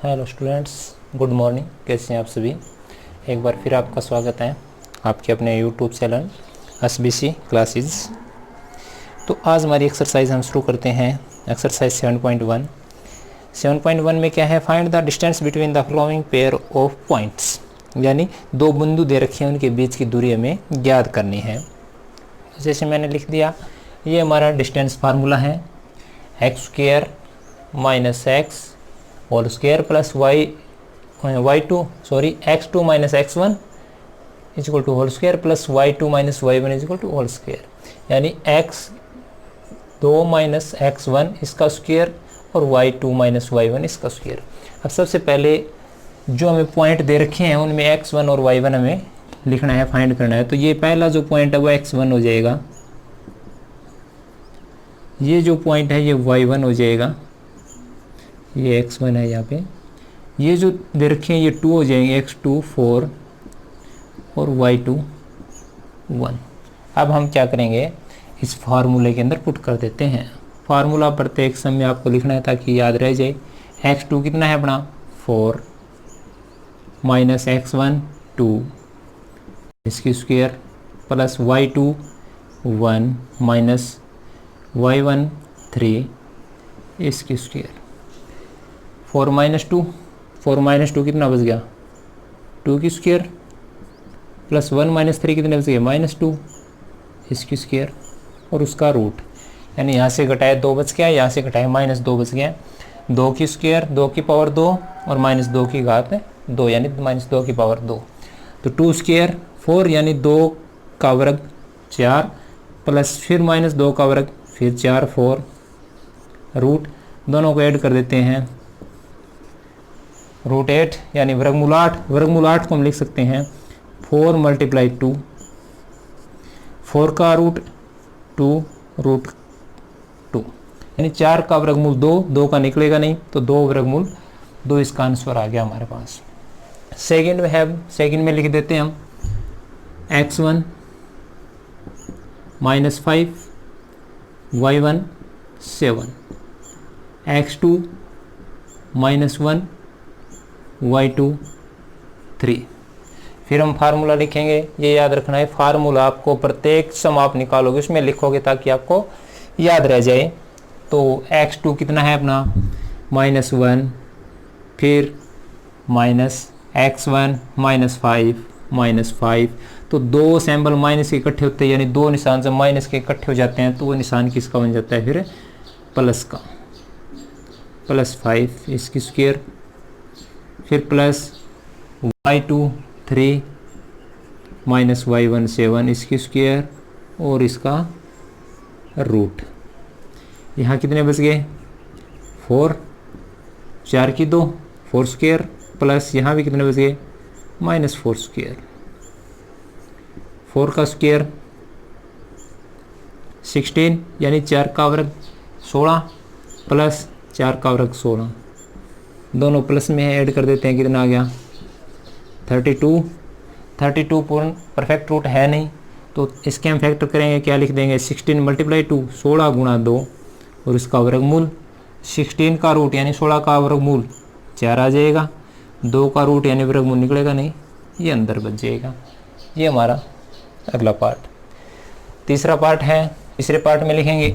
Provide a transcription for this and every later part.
Hello students, good morning. कैसे हैं आप सभी? एक बार फिर आपका स्वागत है आपके अपने यूट्यूब चैनल SBC क्लासेस। तो आज हमारी एक्सरसाइज हम शुरू करते हैं। एक्सरसाइज 7.1। 7.1 में क्या है? Find the distance between the following pair of points, यानी दो बिंदु दे रखे हैं, उनके बीच की दूरी हमें ज्ञात करनी है। जैसे मैंने लिख दिया, ये हमारा डिस्टेंस फार्मूला है, x² minus x whole square plus x2 minus x1 is equal to whole square plus y2 minus y1 is equal to whole square, यानी x2 माइनस x1 इसका स्क्वायर और y2 माइनस y1 इसका square. अब सबसे पहले जो हमें point दे रखे हैं उनमें x1 और y1 हमें लिखना है, फाइंड करना है। तो ये पहला जो पॉइंट है वो x1 हो जाएगा, ये जो पॉइंट है ये y1 हो जाएगा, ये x1 है यहाँ पे। ये जो दे रखे हैं ये 2 हो जाएंगे, x2 4 और y2 1। अब हम क्या करेंगे, इस फार्मूले के अंदर पुट कर देते हैं। फार्मूला प्रत्येक सम में आपको लिखना है ताकि याद रह जाए। x2 कितना है अपना 4 माइनस x1 2 इसकी square plus y2 1 minus y1 3 इसकी स्क्वायर। 4 माइनस टू कितना बच गया 2 की स्क्वायर प्लस 1 माइनस 3 कितने बच गए -2 इसकी स्क्वायर और उसका रूट, यानी यहाँ से घटाए 2 बच गया, यहाँ से घटाए -2 बच गया। 2 की स्क्वायर 2 की पावर 2 और -2 की घात 2 यानी -2 की पावर 2। तो 2 स्क्वायर 4 यानी 2 का वर्ग 4 प्लस फिर -2 का वर्ग फिर 4 4 रूट, दोनों को ऐड कर देते हैं √8 यानी वर्गमूल 8। वर्गमूल 8 को हम लिख सकते हैं 4 मल्टीप्लाई 2, 4 का रूट 2 रूट 2 यानी 4 का वर्गमूल 2, 2 का निकलेगा नहीं तो 2 वर्गमूल 2 इसका आंसर आ गया हमारे पास। सेकंड में लिख देते हैं हम x1 minus 5 y1 7 x2 minus 1 y2 3। फिर हम फार्मूला लिखेंगे, ये याद रखना है फार्मूला आपको प्रत्येक सम आप निकालोगे उसमें लिखोगे ताकि आपको याद रह जाए। तो x2 कितना है अपना -1, फिर माइनस x1 -5 तो 2 सैम्बल माइनस के इकट्ठे होते हैं, यानी 2 निशान से माइनस के इकट्ठे हो जाते हैं तो वो निशान किसका बन जाता है फिर प्लस का, +5 इसकी स्क्वायर, फिर प्लस y2 3 माइनस y1 7 इसकी स्क्वायर और इसका रूट। यहाँ कितने बच गए 4, 4 की 2 4 स्क्वायर प्लस यहाँ भी कितने बच गए -4 स्क्वायर, 4 का स्क्वायर 16 यानी 4 का वर्ग 16 प्लस 4 का वर्ग 16, दोनों प्लस में है, ऐड कर देते हैं कितना आ गया 32 पूर्ण परफेक्ट रूट है नहीं तो इसके हम फैक्टर करेंगे, क्या लिख देंगे 16 मल्टीप्लाई 2 16 गुणा 2 और इसका वर्गमूल 16 का रूट यानी 16 का वर्गमूल 4 आ जाएगा, 2 का रूट यानी वर्गमूल निकलेगा नहीं, ये अंदर बच जाएगा। ये हमारा अगला पार्ट। तीसरा पार्ट है, तीसरे पार्ट में लिखेंगे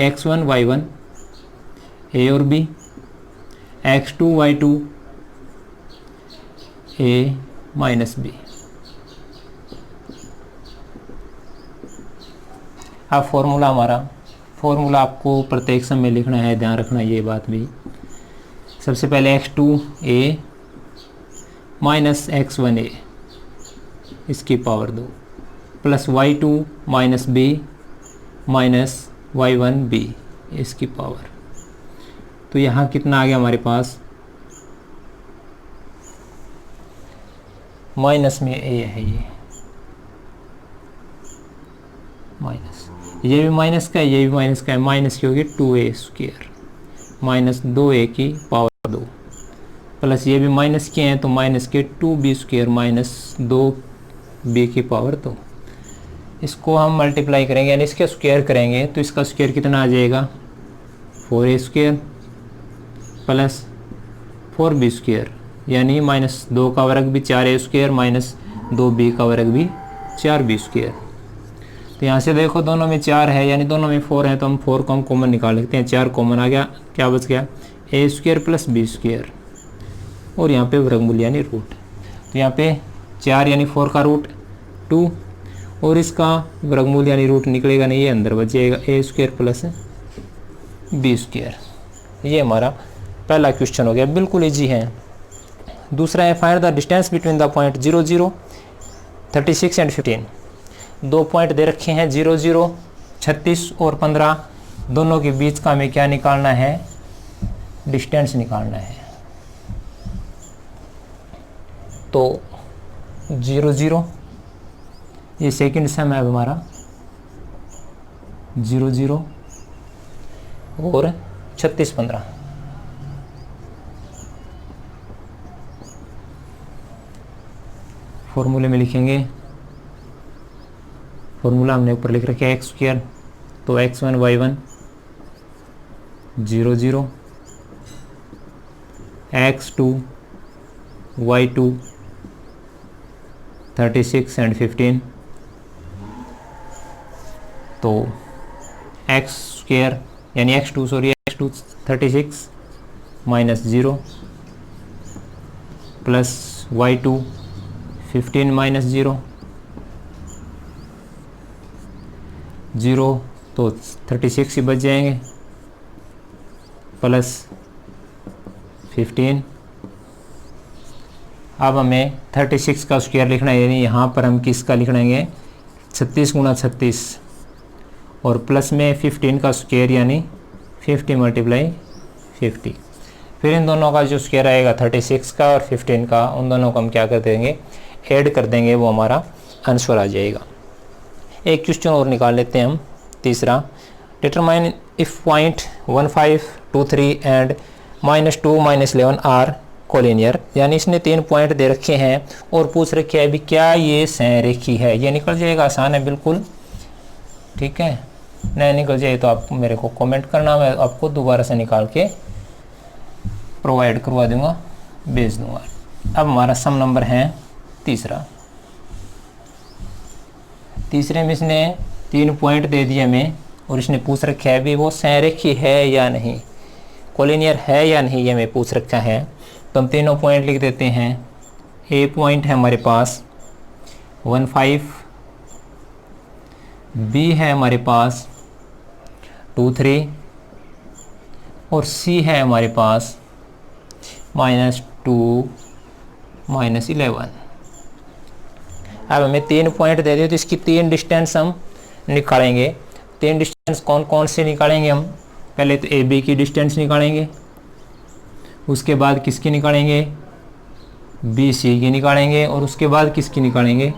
x1 y1 a और b, x2 y2 a minus b। अब फॉर्मूला आपको प्रत्येक सम में लिखना है, ध्यान रखना ये बात भी। सबसे पहले x2 a minus x1 a इसकी power 2 plus y2 minus b minus y1 b इसकी पावर। तो यहाँ कितना आ गया हमारे पास माइनस में a है, ये माइनस, ये भी माइनस का है, ये भी माइनस का है, माइनस की होगी 2a स्क्वायर माइनस 2a की पावर 2 प्लस ये भी माइनस के हैं तो माइनस के 2b स्क्वायर माइनस 2b की पावर 2। इसको हम मल्टीप्लाई करेंगे यानी इसके स्क्वायर करेंगे तो इसका स्क्वायर कितना आ जाएगा 4a स्क्वायर प्लस 4b² यानी -2 का वर्ग भी 4a² माइनस 2b का वर्ग भी 4b²। तो यहाँ से देखो दोनों में 4 है यानी दोनों में 4 है, तो हम 4 को हम कॉमन निकाल लेते हैं। 4 कॉमन आ गया, क्या बच गया a² प्लस b², और यहाँ पे वर्गमूल यानी रूट। तो यहाँ पे 4 यानी 4 का रूट 2, और इसका वर्गमूल यानी रूट निकलेगा नहीं, ये अंदर बच जाएगा a² प्लस b²। ये हमारा पहला क्वेश्चन हो गया, बिल्कुल ईजी है। दूसरा है find the distance between the point 0 0 36 and 15। 2 point दे रखे हैं 0 0 36 और 15, दोनों के बीच का हमें क्या निकालना है, डिस्टेंस निकालना है। तो 0 0 ये सेकंड सम है हमारा 0 0 और 36 15। फॉर्मूले में लिखेंगे, फॉर्मूला हमने ऊपर लिख रखा है x², तो x1 y1 0 0 x2 y2 36 and 15। तो x² यानी x2 36 minus 0 plus y2 15 minus 0 तो 36 ही बच जाएंगे, प्लस 15। अब हमें 36 का स्क्वायर लिखना है, यानी यहाँ पर हम किसका लिखेंगे 36 गुणा 36, और प्लस में 15 का स्क्वायर यानी 50 मल्टीप्लाई 50। फिर इन दोनों का जो स्क्वायर आएगा 36 का और 15 का, उन दोनों को हम क्या कर देंगे, ऐड कर देंगे, वो हमारा आंसर आ जाएगा। एक क्वेश्चन और निकाल लेते हैं हम, तीसरा। Determine if point 1 5 2 3 and -2 -11 are collinear, यानी इसने 3 पॉइंट दे रखे हैं और पूछ रखे है भी क्या ये संरेखी है। ये निकल जाएगा, आसान है बिल्कुल, ठीक है। नहीं निकल जाए तो आप मेरे को कमेंट करना, मैं आपको दोबारा से निकाल के प्रोवाइड करवा दूंगा, भेज दूंगा। अब हमारा सम नंबर है तीसरा। तीसरे में इसने 3 पॉइंट दे दिए हमें और इसने पूछ रखा है भी वो संरेखी है या नहीं, कोलिनियर है या नहीं, ये हमें पूछ रखा है। तो हम तीनों पॉइंट लिख देते हैं। ए पॉइंट है हमारे पास 1 5, बी है हमारे पास 2 3, और सी है हमारे पास -2 -11। अब हमें 3 पॉइंट दे दिए तो इसकी 3 डिस्टेंस हम निकालेंगे। 3 डिस्टेंस कौन कौन से निकालेंगे हम, पहले तो ए बी की डिस्टेंस निकालेंगे, उसके बाद किसकी निकालेंगे, बी सी की निकालेंगे, और उसके बाद किसकी निकालेंगे,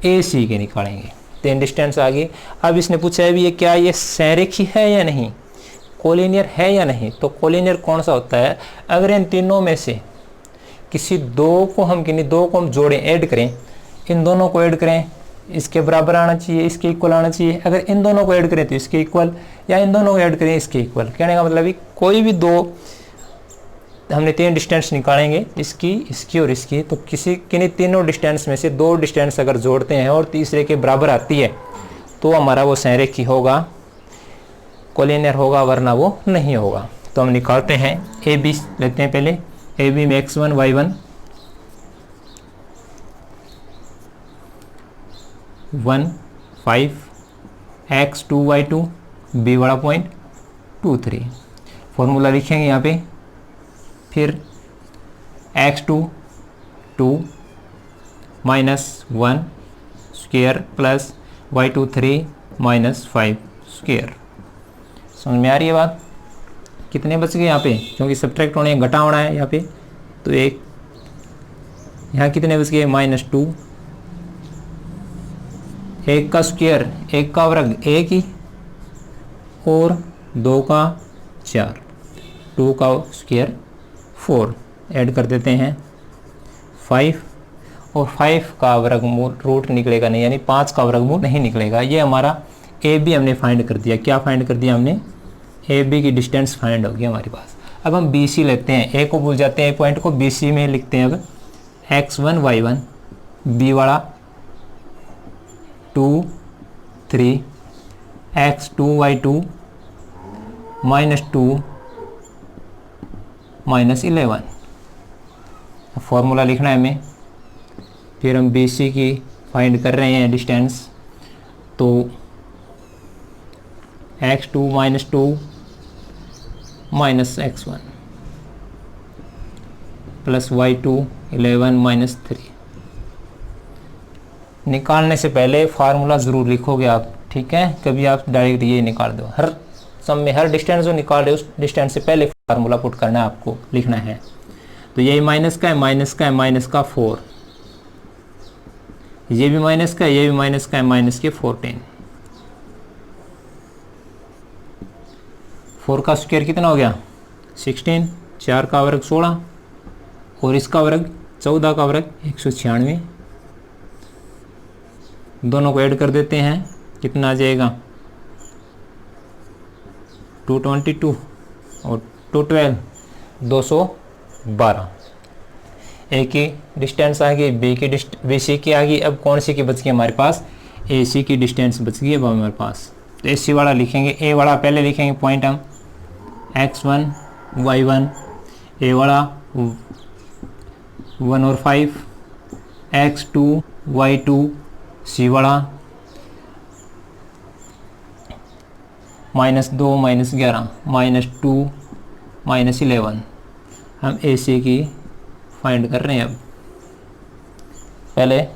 ए सी की निकालेंगे। 3 डिस्टेंस आ गई। अब इसने पूछा है भी ये क्या ये संरेखी है या नहीं, कोलिनियर है या नहीं। तो कोलिनियर कौन सा होता है, अगर इन तीनों में से किसी दो को हम जोड़ें, ऐड करें, इन दोनों को ऐड करें, इसके बराबर आना चाहिए, इसके इक्वल आना चाहिए। अगर इन दोनों को ऐड करें तो इसके इक्वल, या इन दोनों को ऐड करें इसके इक्वल। कहने का मतलब कोई भी दो, हमने 3 डिस्टेंस निकालेंगे, इसकी और इसकी, तो किन्हीं तीनों डिस्टेंस में से 2 डिस्टेंस अगर जोड़ते हैं और तीसरे के बराबर आती है तो हमारा वो संरेखी होगा, कोलिनियर होगा, वरना वो नहीं होगा। तो हम निकालते हैं, ए बी लेते हैं पहले। ए बी में x1 y1 1 5 x2 y2 B वाला पॉइंट 2 3। फॉर्मूला लिखेंगे यहाँ पे, फिर x2 2 -1 square plus y2 3 -5 square. समझ में आ रही है बात। कितने बच गए यहाँ पे, क्योंकि सब्ट्रैक्ट होने घटा होना है यहाँ पे, तो एक यहाँ कितने बच गए -2, 1 का स्क्वायर 1 का वर्ग 1 ही, और 2 का 4, 2 का स्क्वायर 4, ऐड कर देते हैं 5, और 5 का वर्गमूल रूट निकलेगा नहीं, यानी 5 का वर्गमूल नहीं निकलेगा। ये हमारा ए बी हमने फाइंड कर दिया। क्या फाइंड कर दिया हमने, ए बी की डिस्टेंस फाइंड होगी हमारे पास। अब हम बी सी लेते हैं, ए को भूल जाते हैं, पॉइंट को बी सी में लिखते हैं। अब x1 y1, बी वाला 2 3, x2 y2 -2 -11 फॉर्मूला लिखना है हमें। फिर हम बी सी की फाइंड कर रहे हैं डिस्टेंस, तो x2 -2 -x1 प्लस y2 11 -3। निकालने से पहले फार्मूला ज़रूर लिखोगे आप, ठीक है? कभी आप डायरेक्ट ये निकाल दो, हर सम में हर डिस्टेंस जो निकाल रहे हो उस डिस्टेंस से पहले फार्मूला पुट करना है, आपको लिखना है। तो ये माइनस का है, माइनस का है, माइनस का 4, ये भी माइनस का है, ये भी माइनस का है, माइनस के 14। 4 का स्क्वायर कितना हो गया 16, 4 का वर्ग 16 और इसका वर्ग 14 का वर्ग 196। दोनों को ऐड कर देते हैं, कितना आ जाएगा 222 और 212 212। ए की डिस्टेंस आ गई, बी सी की आ गई। अब कौन सी की बच गई हमारे पास, ए सी की डिस्टेंस बच गई अब हमारे पास। तो ए सी वाला लिखेंगे, ए वाला पहले लिखेंगे पॉइंट हम x1 y1, ए वाला 1 और 5, x2 y2 सी वाला -2 -11 -2 -11। हम ए सी की फाइंड कर रहे हैं। अब पहले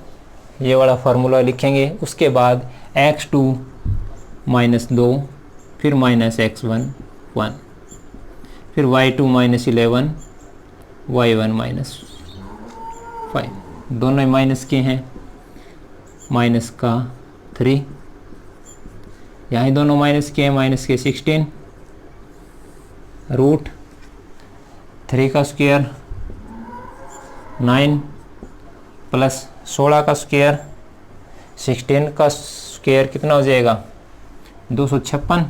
ये वाला फार्मूला लिखेंगे, उसके बाद x2 -2, फिर -x1 1, फिर y2 -11 y1 -5। दोनों ही माइनस के हैं, माइनस का 3, यहाँ दोनों माइनस के हैं, माइनस के 16, रूट 3 का स्क्वायर 9 प्लस 16 का स्क्वायर 16 का स्क्वायर कितना हो जाएगा 256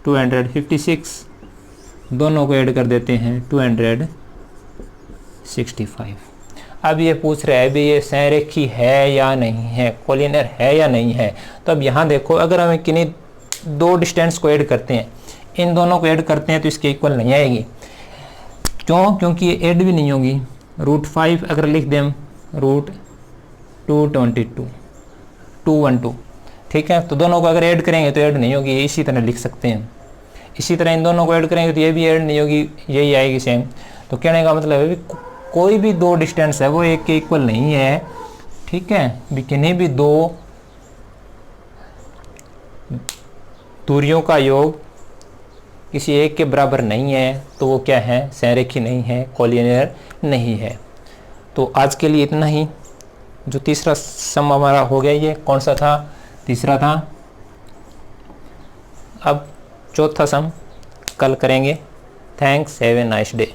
256। दोनों को ऐड कर देते हैं 265। अब ये पूछ रहा है भी ये संरेखी है या नहीं है, कोलिनियर है या नहीं है। तो अब यहाँ देखो, अगर हम किन्हीं दो डिस्टेंस को ऐड करते हैं, इन दोनों को ऐड करते हैं तो इसके इक्वल नहीं आएगी। क्यों? क्योंकि ये ऐड भी नहीं होगी। √5 अगर लिख दें हम √222 212, ठीक है? तो दोनों को अगर ऐड करेंगे तो ऐड नहीं होगी, इसी तरह लिख सकते हैं। इसी तरह इन दोनों को ऐड करेंगे तो ये भी ऐड नहीं होगी, यही आएगी सेम। तो कहने का मतलब है कोई भी दो डिस्टेंस है वो एक के इक्वल नहीं है, ठीक है? किन्हीं भी दो दूरियों का योग किसी एक के बराबर नहीं है, तो वो क्या है, संरेखी नहीं है, कोलिनियर नहीं है। तो आज के लिए इतना ही। जो तीसरा सम हमारा हो गया, ये कौन सा था, तीसरा था। अब चौथा सम कल करेंगे। Thanks, have a nice day.